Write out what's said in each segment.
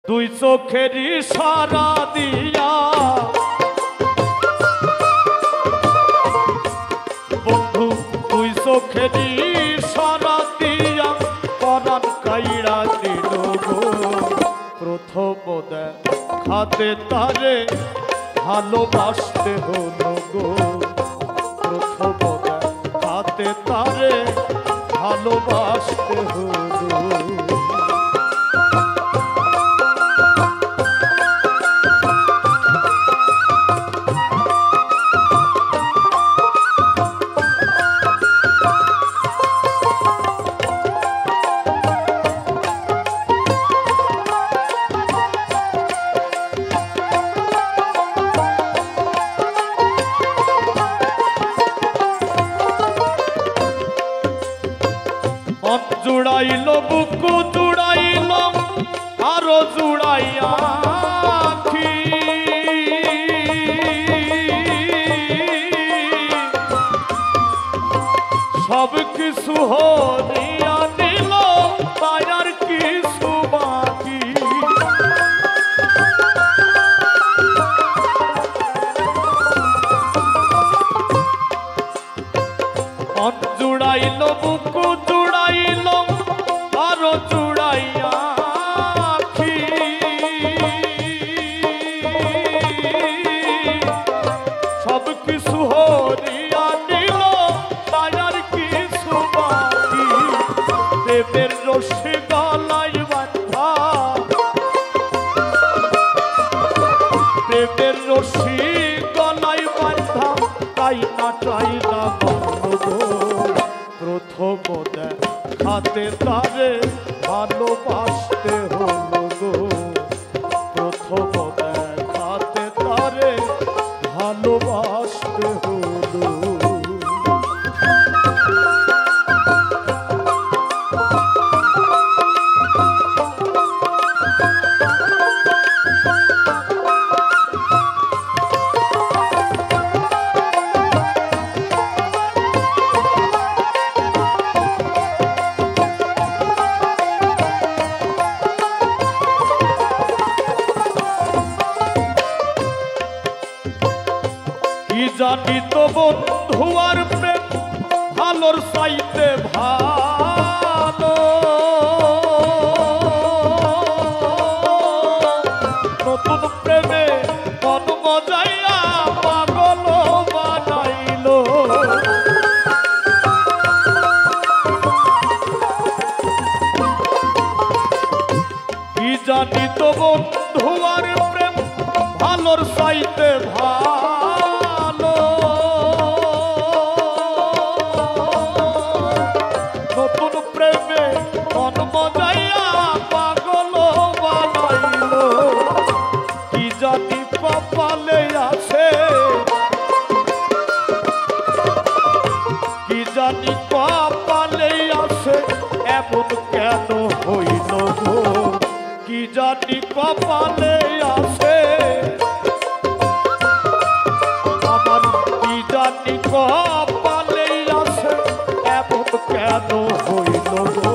দুই চোখের ইশারা দিয়া বন্ধু দুই চোখের ইশারা দিয়া পরাণ কাইড়া দিল গো প্রথম দেখাতে তারে ভালোবাসতে হলো গো প্রথম দেখাতে তারে ভালোবাসতে হলো। জুড়াইল বুকু জুড়াইল আরো জুড়াইয়া আখি সব কিছু হরিয়া নিল তাই আর কিছু বাকি জুড়াইল বুকু জুড়াইল আরো জুড়াইয়া আখি সব কিছু হরিয়া নিল তাই আর কিছু বাকি দেবের রশি গলায় বাঁধা দেবের রশি গলায় বাঁধা তাই না চাই না প্রথম দেখাতে তারে ভালোবাসতে হলো গো প্রথম দেখাতে তারে ভালোবাসতে হলো। জানি তো বন্ধু আর প্রেম ভালোর চাইতে ভালো নতুন প্রেমে মন মজাইয়া পাগল বানাইল কি জানি তো বন্ধু আর প্রেম ভালোর চাইতে ভালো নতুন প্রেমে মন মজাইয়া পাগল বানাইল কি জানি কপালে আছে কি জানি কপালে আছে এমন কেন হইল গো কি জানি কপালে আছে আমার কি জানি কপালে আছে এমন কেন হইল গো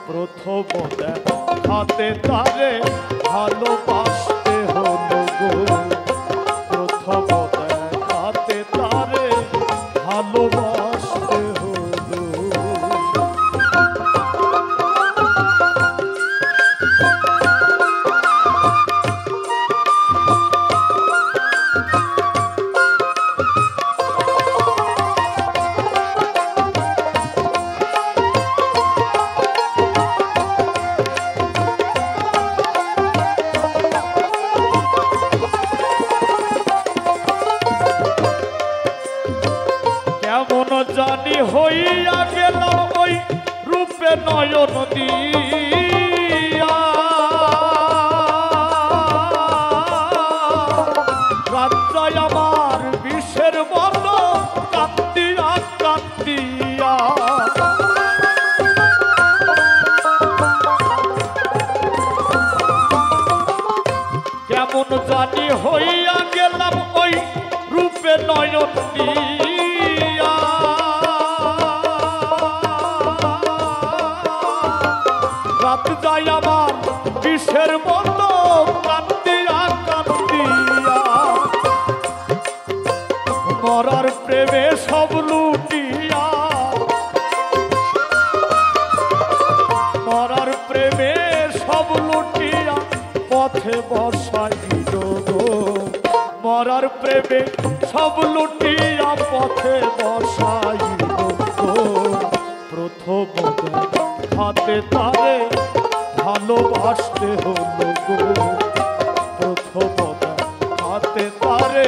প্রথম দেখাতে তারে ভালোবাসতে হলো গো প্রথম দেখাতে তারে ভালোবাসতে হলো। কেমন জানি হইয়া গেলাম ওই রূপে নয়ন দিয়া রাজ্জায় আমার বিষের মতো কান্দিয়া কান্দিয়া কেমন জানি হইয়া গেলাম ওই রূপে নয়ন দিয়া রাত যায় আমার বিষের মতো পথে বসাইল গো মরার প্রেমে সব লুটিয়া পথে বসাইল গো প্রথম হাতে তারে ভালোবাসতে হলো গো প্রথম হাতে তারে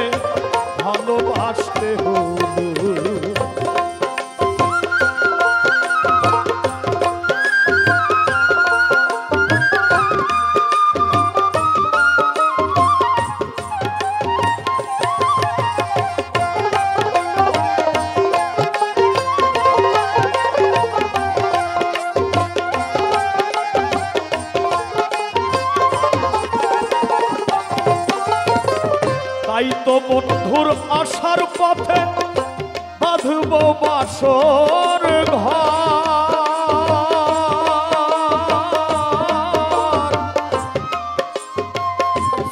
ভালোবাসতে হলো। তাই তো বন্ধুর আশার পথে বাঁধব বাসর ঘর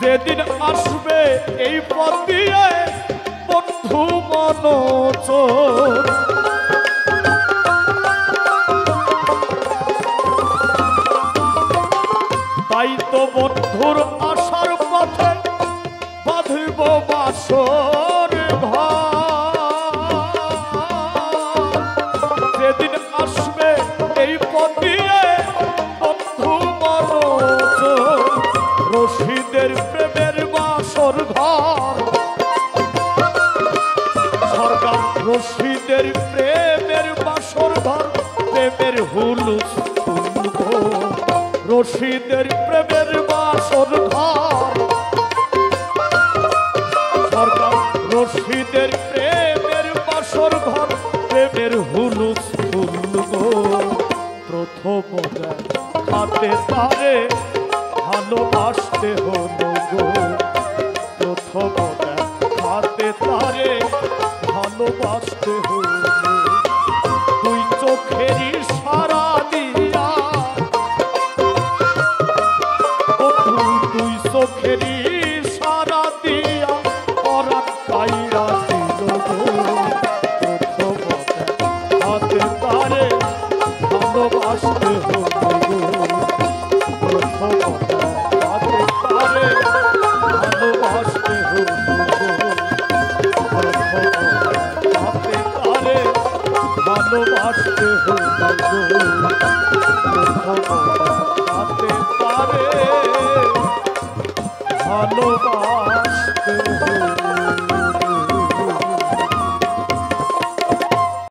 যেদিন আসবে এই পথ দিয়ে বন্ধু মনোচর তাই তো বন্ধুর আশার পথে বাঁধব বাসর ঘর যেদিন আসবে এই পথ দিয়ে বন্ধু মনোচর রশিদের প্রেমের বাসর ঘর সরকার রশিদের প্রেমের বাসর ঘর প্রেমের হুলুস রশিদের প্রেমের বাসর ঘর সরকার রশিদের প্রেমের বাসর ঘর প্রেমের হুলুস ফুলগো প্রথম হাতে তারে ভালোবাসতে হলো গো প্রথম হাতে তারে ভালোবাসতে হলো দুই চোখেরই সারা দিয়া দুই চোখেরই সারা দিয়া পরাণ কাইরা দিল গো প্রথম হাতে তারে ভালোবাসতে হলো গো প্রথম হাতে তারে ভালোবাসতে হলো গো প্রথম হাতে তারে ভালোবাসতে হলো গো প্রথম হাতে তারে ভালোবাসতে